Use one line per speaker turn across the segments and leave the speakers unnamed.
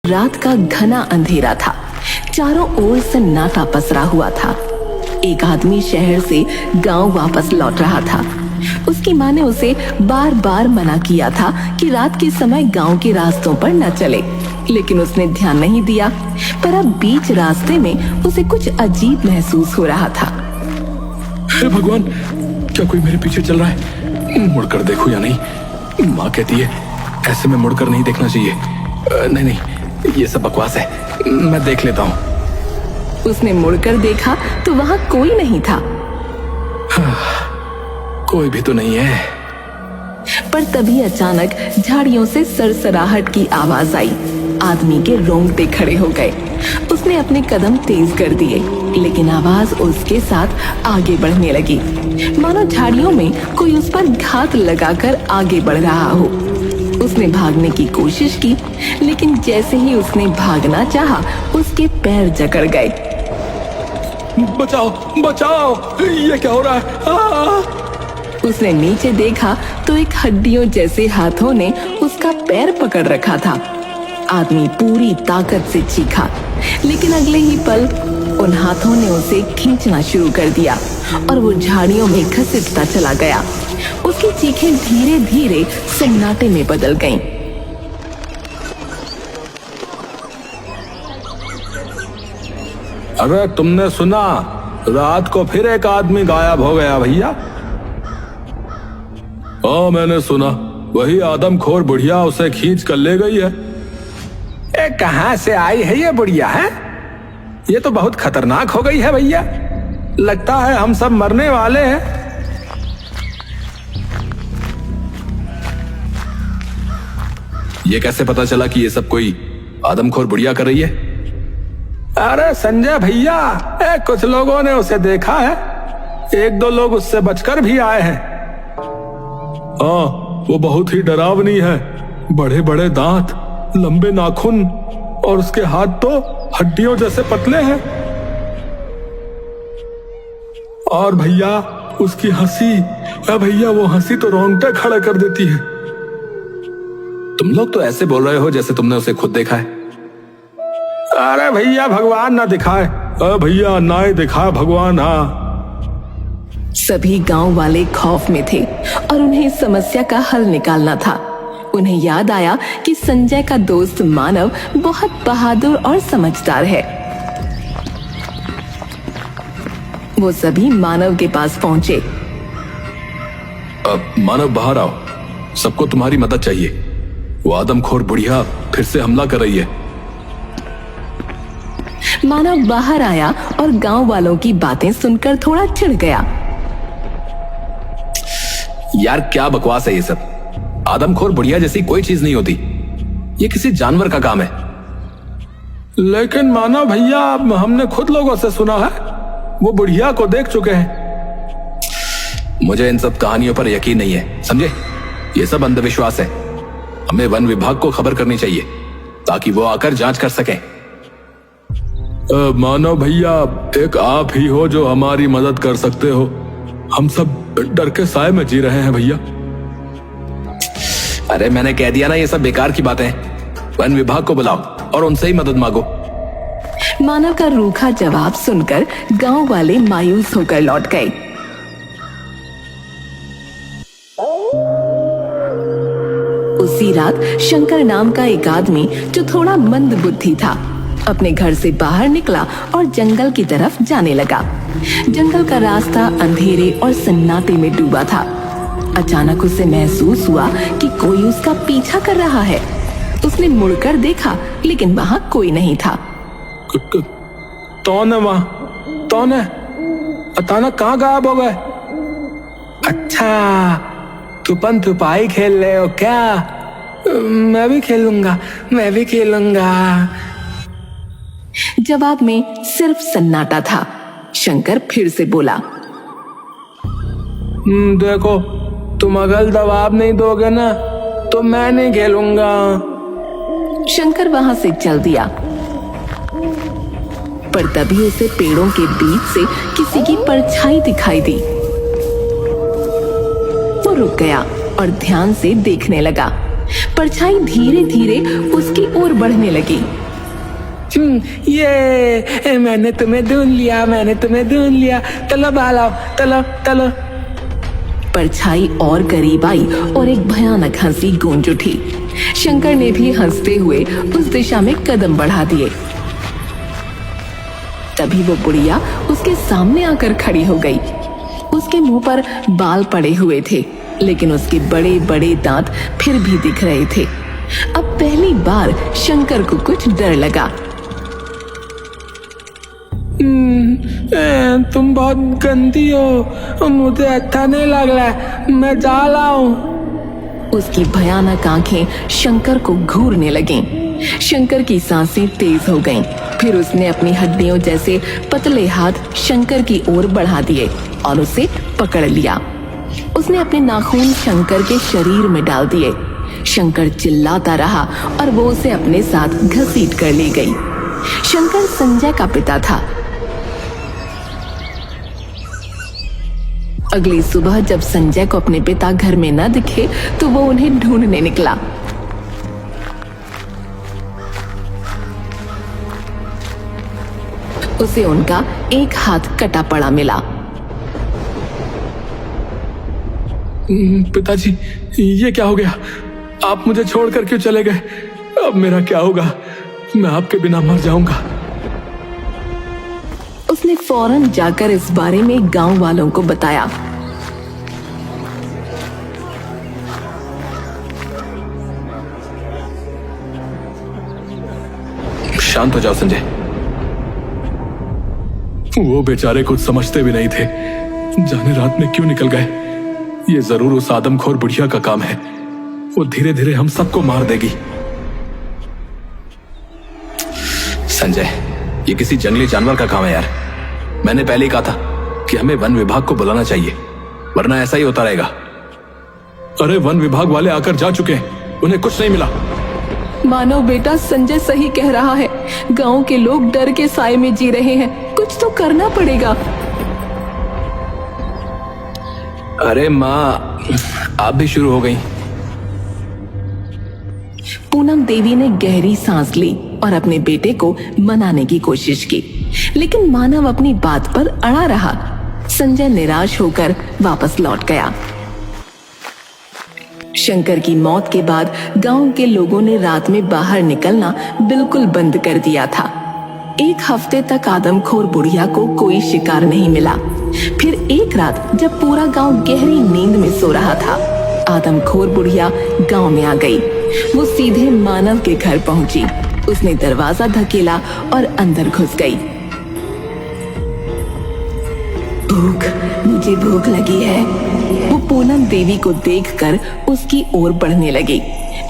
रात का घना अंधेरा था। चारों ओर सन्नाटा पसरा हुआ था। एक आदमी शहर से गांव वापस लौट रहा था। उसकी माँ ने उसे बार बार मना किया था कि रात के समय गांव के रास्तों पर न चले, लेकिन उसने ध्यान नहीं दिया। पर अब बीच रास्ते में उसे कुछ अजीब महसूस हो रहा था।
हे भगवान, क्या कोई मेरे पीछे चल रहा है? मुड़कर देखूं या नहीं? माँ कहती है ऐसे में मुड़कर नहीं देखना चाहिए। नहीं नहीं, ये सब बकवास है, मैं देख लेता हूँ।
उसने मुड़कर देखा तो वहाँ कोई नहीं था।
कोई भी तो नहीं है।
पर तभी अचानक झाड़ियों से सरसराहट की आवाज आई। आदमी के रोंगटे खड़े हो गए। उसने अपने कदम तेज कर दिए, लेकिन आवाज उसके साथ आगे बढ़ने लगी, मानो झाड़ियों में कोई उस पर घात लगाकर आगे बढ़ रहा हो। उसने भागने की कोशिश की, लेकिन जैसे ही उसने भागना चाहा, उसके पैर जकड़ गए।
बचाओ बचाओ, ये क्या हो रहा है?
उसने नीचे देखा तो एक हड्डियों जैसे हाथों ने उसका पैर पकड़ रखा था। आदमी पूरी ताकत से चीखा, लेकिन अगले ही पल उन हाथों ने उसे खींचना शुरू कर दिया और वो झाड़ियों में घसीटता चला गया। उसकी चीखें धीरे धीरे सन्नाटे में बदल गईं।
अरे तुमने सुना? रात को फिर एक आदमी गायब हो गया भैया। हाँ मैंने सुना, वही आदमखोर बुढ़िया उसे खींच कर ले गई है। कहाँ से आई है ये बुढ़िया है? ये तो बहुत खतरनाक हो गई है भैया। लगता है हम सब मरने वाले हैं। ये कैसे पता चला कि ये सब कोई आदमखोर बुढ़िया कर रही है? अरे संजय भैया, कुछ लोगों ने उसे देखा है। एक दो लोग उससे बचकर भी आए हैं। हाँ, वो बहुत ही डरावनी है। बड़े बड़े दांत, लंबे नाखून और उसके हाथ तो हड्डियों जैसे पतले हैं। और भैया उसकी हंसी, भैया वो हंसी तो रोंगटे खड़े कर देती है। तुम लोग तो ऐसे बोल रहे हो जैसे तुमने उसे खुद देखा है। अरे भैया भगवान ना दिखाए, भैया ना ही दिखाए भगवान। हाँ,
सभी गांव वाले खौफ में थे और उन्हें समस्या का हल निकालना था। उन्हें याद आया कि संजय का दोस्त मानव बहुत बहादुर और समझदार है। वो सभी मानव के पास पहुंचे।
मानव बाहर आओ, सबको तुम्हारी मदद चाहिए। वो आदमखोर बुढ़िया फिर से हमला कर रही है।
मानव बाहर आया और गांव वालों की बातें सुनकर थोड़ा चिढ़ गया।
यार क्या बकवास है ये सब। आदमखोर बुढ़िया जैसी कोई चीज नहीं होती। ये किसी जानवर का काम है। लेकिन मानव भैया, हमने खुद लोगों से सुना है, वो बुढ़िया को देख चुके हैं। मुझे इन सब कहानियों पर यकीन नहीं है, समझे? ये सब अंधविश्वास है। हमें वन विभाग को खबर करनी चाहिए ताकि वो आकर जांच कर सकें। मानव भैया, एक आप ही हो जो हमारी मदद कर सकते हो। हम सब डर के साए में जी रहे हैं भैया। अरे मैंने कह दिया ना, ये सब बेकार की बातें हैं। वन विभाग को बुलाओ और उनसे ही मदद मांगो।
मानव का रूखा जवाब सुनकर गांव वाले मायूस होकर लौट गए। उसी रात शंकर नाम का एक आदमी जो थोड़ा मंद बुद्धि था, अपने घर से बाहर निकला और जंगल की तरफ जाने लगा। जंगल का रास्ता अंधेरे और सन्नाटे में डूबा था। अचानक उसे महसूस हुआ कि कोई उसका पीछा कर रहा है। उसने मुड़कर देखा, लेकिन वहां कोई नहीं था।
कौन है वहां? कौन है? अचानक कहाँ गायब हो गए? अच्छा, छुपन छुपाई खेल रहे हो क्या? मैं भी खेलूंगा, मैं भी खेलूंगा।
जवाब में सिर्फ सन्नाटा था। शंकर फिर से बोला,
देखो, तुम अगर जवाब नहीं दोगे ना तो मैं नहीं खेलूंगा।
शंकर वहां से चल दिया, पर तभी उसे पेड़ों के बीच से किसी की परछाई दिखाई दी। वो रुक गया और ध्यान से देखने लगा। परछाई धीरे धीरे उसकी ओर बढ़ने लगी।
ये मैंने तुम्हें ढूंढ लिया, मैंने तुम्हें ढूंढ लिया, चलो बाला, चलो चलो।
परछाई और करीब आई और एक भयानक हंसी गूंज उठी। शंकर ने भी हंसते हुए उस दिशा में कदम बढ़ा दिए। तभी वो बुढ़िया उसके सामने आकर खड़ी हो गई। उसके मुंह पर बाल पड़े हुए थे, लेकिन उसके बड़े बड़े दांत फिर भी दिख रहे थे। अब पहली बार शंकर को कुछ डर लगा।
तुम बहुत गंदी हो, मुझे अच्छा नहीं लग रहा है, मैं जा रहा हूँ।
उसकी भयानक आंखें शंकर को घूरने लगीं। शंकर की सांसें तेज हो गईं। फिर उसने अपनी हड्डियों जैसे पतले हाथ शंकर की ओर बढ़ा दिए और उसे पकड़ लिया। उसने अपने नाखून शंकर के शरीर में डाल दिए। शंकर चिल्लाता रहा और वो उसे अपने साथ घसीट कर ले गई। शंकर संजय का पिता था। अगली सुबह जब संजय को अपने पिता घर में न दिखे तो वो उन्हें ढूंढने निकला। उसे उनका एक हाथ कटा पड़ा मिला।
पिताजी, ये क्या हो गया? आप मुझे छोड़कर क्यों चले गए? अब मेरा क्या होगा? मैं आपके बिना मर जाऊंगा।
उसने फौरन जाकर इस बारे में गांव वालों को बताया।
शांत हो जाओ संजय। वो बेचारे कुछ समझते भी नहीं थे, जाने रात में क्यों निकल गए। ये जरूर उस आदमखोर बुढ़िया का काम है। वो धीरे धीरे हम सबको मार देगी। संजय, ये किसी जंगली जानवर का काम है यार। मैंने पहले ही कहा था कि हमें वन विभाग को बुलाना चाहिए, वरना ऐसा ही होता रहेगा। अरे वन विभाग वाले आकर जा चुके हैं, उन्हें कुछ नहीं मिला।
मानो बेटा, संजय सही कह रहा है। गांव के लोग डर के साए में जी रहे हैं। कुछ तो करना पड़ेगा।
अरे माँ, आप भी शुरू हो गई।
पूनम देवी ने गहरी सांस ली और अपने बेटे को मनाने की कोशिश की, लेकिन मानव अपनी बात पर अड़ा रहा। संजय निराश होकर वापस लौट गया। शंकर की मौत के बाद गांव के लोगों ने रात में बाहर निकलना बिल्कुल बंद कर दिया था। एक हफ्ते तक आदमखोर बुढ़िया को कोई शिकार नहीं मिला। फिर एक रात जब पूरा गांव गहरी नींद में सो रहा था, आदमखोर बुढ़िया गांव में आ गई। वो सीधे मानव के घर पहुंची। उसने दरवाजा धकेला और अंदर घुस गई। मुझे भूख लगी है। वो पूनम देवी को देखकर उसकी ओर बढ़ने लगी।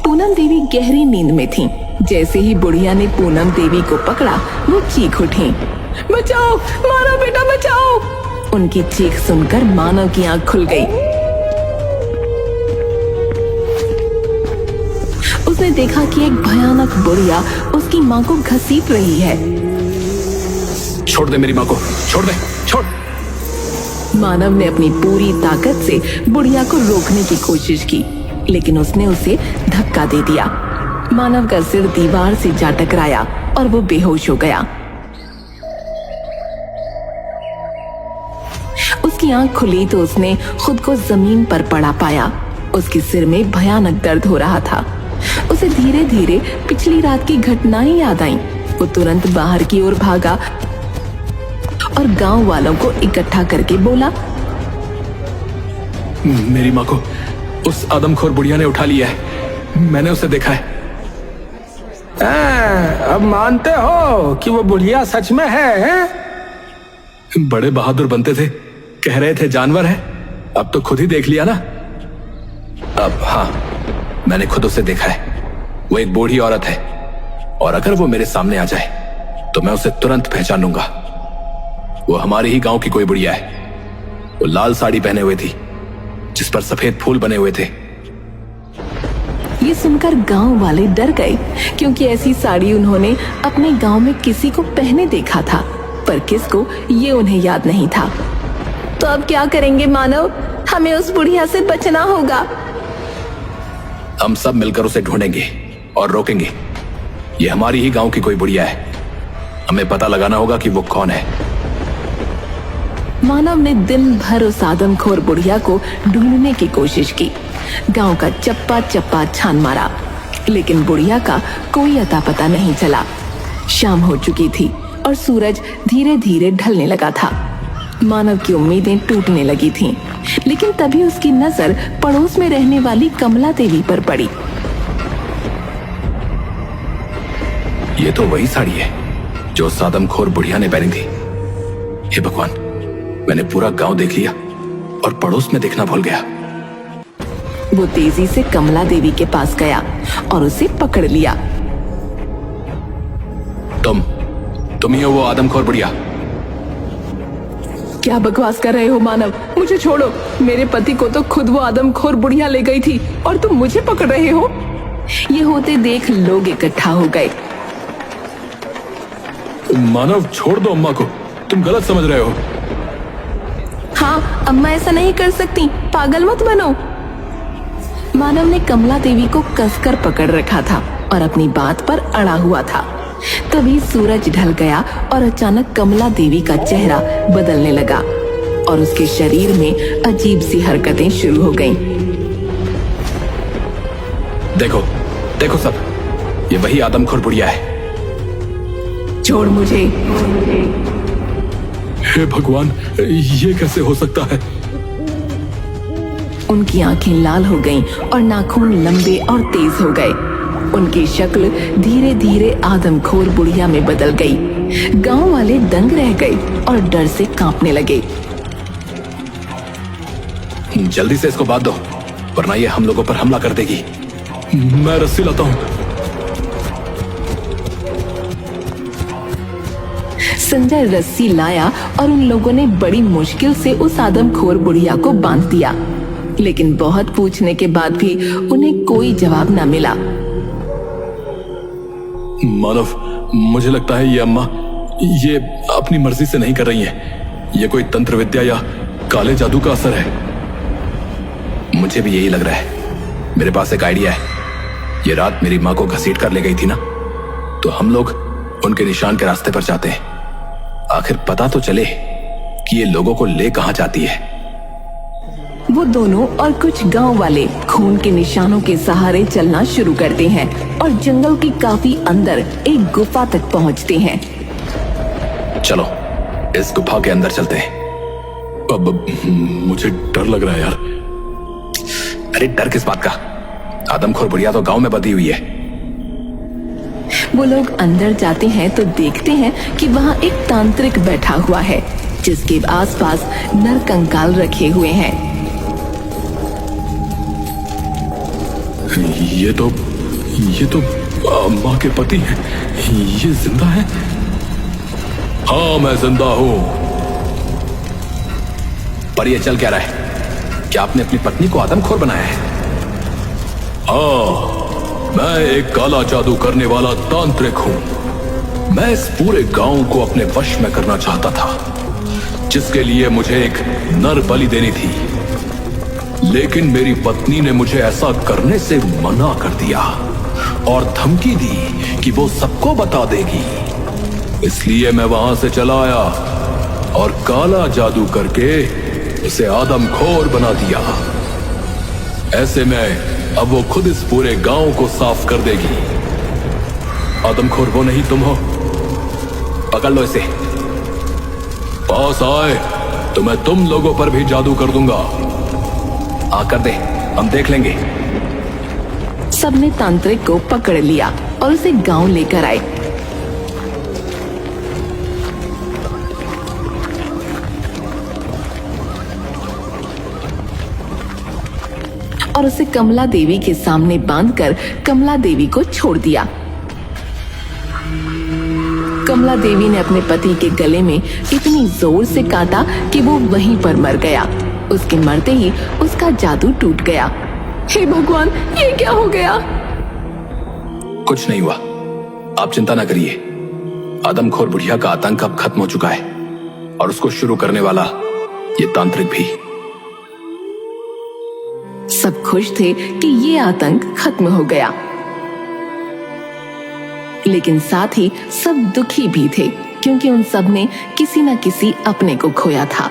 पूनम देवी गहरी नींद में थीं। जैसे ही बुढ़िया ने पूनम देवी को पकड़ा, वो चीख उठी, बचाओ, मारो बेटा, बचाओ। उनकी चीख सुनकर मानव की आंख खुल गई। उसने देखा कि एक भयानक बुढ़िया उसकी माँ को घसीट रही है।
छोड़ दे मेरी माँ को, छोड़ दे, छोड़।
मानव ने अपनी पूरी ताकत से बुढ़िया को रोकने की कोशिश की, लेकिन उसने उसे धक्का दे दिया। मानव का सिर दीवार से जा टकराया और वो बेहोश हो गया। उसकी आंख खुली तो उसने खुद को जमीन पर पड़ा पाया। उसके सिर में भयानक दर्द हो रहा था। उसे धीरे धीरे पिछली रात की घटनाएं याद आईं। वो तुरंत बाहर की ओर भागा और गांव वालों को इकट्ठा करके बोला,
मेरी माँ को उस आदमखोर बुढ़िया ने उठा लिया है। मैंने उसे देखा है। अब मानते हो कि वो बुढ़िया सच में है? बड़े बहादुर बनते थे, कह रहे थे जानवर है। अब तो खुद ही देख लिया ना। अब हाँ, मैंने खुद उसे देखा है। वो एक बूढ़ी औरत है, और अगर वो मेरे सामने आ जाए तो मैं उसे तुरंत पहचान लूंगा। वो हमारे ही गांव की कोई बुढ़िया है। वो लाल साड़ी पहने हुए थी, जिस पर सफेद फूल बने हुए थे।
ये सुनकर गांव वाले डर गए, क्योंकि ऐसी साड़ी उन्होंने अपने गांव में किसी को पहने देखा था, पर किसको ये उन्हें याद नहीं था। तो अब क्या करेंगे मानव? हमें उस बुढ़िया से बचना होगा।
हम सब मिलकर उसे ढूंढेंगे और रोकेंगे। ये हमारी ही गांव की कोई बुढ़िया है, हमें पता लगाना होगा कि वो कौन है।
मानव ने दिन भर उस आदमखोर बुढ़िया को ढूंढने की कोशिश की। गांव का चप्पा चप्पा छान मारा, लेकिन बुढ़िया का कोई अता पता नहीं चला। शाम हो चुकी थी और सूरज धीरे धीरे ढलने लगा था। मानव की उम्मीदें टूटने लगी थीं, लेकिन तभी उसकी नजर पड़ोस में रहने वाली कमला देवी पर पड़ी।
ये तो वही साड़ी है जो सादमखोर बुढ़िया ने पहनी थी। हे भगवान, मैंने पूरा गांव देख लिया और पड़ोस में देखना भूल गया।
वो तेजी से कमला देवी के पास गया और उसे पकड़ लिया।
तुम ही हो वो आदमखोर बुढ़िया?
क्या बकवास कर रहे हो मानव? मुझे छोड़ो। मेरे पति को तो खुद वो आदमखोर बुढ़िया ले गई थी और तुम मुझे पकड़ रहे हो? ये होते देख लोग इकट्ठा हो गए।
मानव, छोड़ दो अम्मा को, तुम गलत समझ रहे हो।
हाँ, अम्मा ऐसा नहीं कर सकती, पागल मत बनो। मानव ने कमला देवी को कसकर पकड़ रखा था और अपनी बात पर अड़ा हुआ था। तभी सूरज ढल गया और अचानक कमला देवी का चेहरा बदलने लगा और उसके शरीर में अजीब सी हरकतें शुरू हो गईं।
देखो देखो सब, ये वही आदमखोर बुढ़िया है।
छोड़ मुझे।
हे भगवान, ये कैसे हो सकता है?
उनकी आंखें लाल हो गईं और नाखून लंबे और तेज हो गए। उनकी शक्ल धीरे धीरे आदमखोर बुढ़िया में बदल गई। गांव वाले दंग रह गए और डर से कांपने लगे।
जल्दी से इसको बांध दो, वरना ये हम लोगों पर हमला कर देगी। मैं रस्सी लाता हूं।
संजय रस्सी लाया और उन लोगों ने बड़ी मुश्किल से उस आदमखोर बुढ़िया को बांध दिया, लेकिन बहुत पूछने के बाद भी उन्हें कोई जवाब न मिला।
मानव, मुझे लगता है ये अम्मा ये अपनी मर्जी से नहीं कर रही हैं। ये कोई तंत्र विद्या या काले जादू का असर है। मुझे भी यही लग रहा है। मेरे पास एक आइडिया है। ये रात मेरी माँ को घसीट कर ले गई थी ना, तो हम लोग उनके निशान के रास्ते पर जाते हैं। आखिर पता तो चले कि ये लोगों को ले कहां जाती है।
वो दोनों और कुछ गांव वाले खून के निशानों के सहारे चलना शुरू करते हैं और जंगल की काफी अंदर एक गुफा तक पहुंचते हैं।
चलो इस गुफा के अंदर चलते हैं। अब मुझे डर लग रहा है यार। अरे डर किस बात का? आदमखोर बुढ़िया तो गांव में बंधी हुई है।
वो लोग अंदर जाते हैं तो देखते हैं कि वहाँ एक तांत्रिक बैठा हुआ है, जिसके आसपास नर कंकाल रखे हुए हैं।
ये तो माँ के पति हैं। ये जिंदा है? हाँ, मैं जिंदा हूं। पर ये चल क्या रहा है? क्या आपने अपनी पत्नी को आदमखोर बनाया है? हाँ, मैं एक काला जादू करने वाला तांत्रिक हूं। मैं इस पूरे गांव को अपने वश में करना चाहता था, जिसके लिए मुझे एक नर बलि देनी थी। लेकिन मेरी पत्नी ने मुझे ऐसा करने से मना कर दिया और धमकी दी कि वो सबको बता देगी। इसलिए मैं वहां से चला आया और काला जादू करके उसे आदमखोर बना दिया। ऐसे में अब वो खुद इस पूरे गांव को साफ कर देगी। आदमखोर वो नहीं, तुम हो। पकड़ लो इसे। पास आए तो मैं तुम लोगों पर भी जादू कर दूंगा। आकर दे, हम देख लेंगे।
सबने तांत्रिक को पकड़ लिया और उसे गांव लेकर आए। और उसे कमला देवी के सामने बांधकर कमला देवी को छोड़ दिया। कमला देवी ने अपने पति के गले में इतनी जोर से काटा कि वो वहीं पर मर गया। उसके मरते ही उसका जादू टूट गया। हे भगवान, ये क्या हो गया?
कुछ नहीं हुआ, आप चिंता ना करिए। आदमखोर बुढ़िया का आतंक अब खत्म हो चुका है और उसको शुरू करने वाला ये तांत्रिक भी।
सब खुश थे कि ये आतंक खत्म हो गया, लेकिन साथ ही सब दुखी भी थे क्योंकि उन सब ने किसी न किसी अपने को खोया था।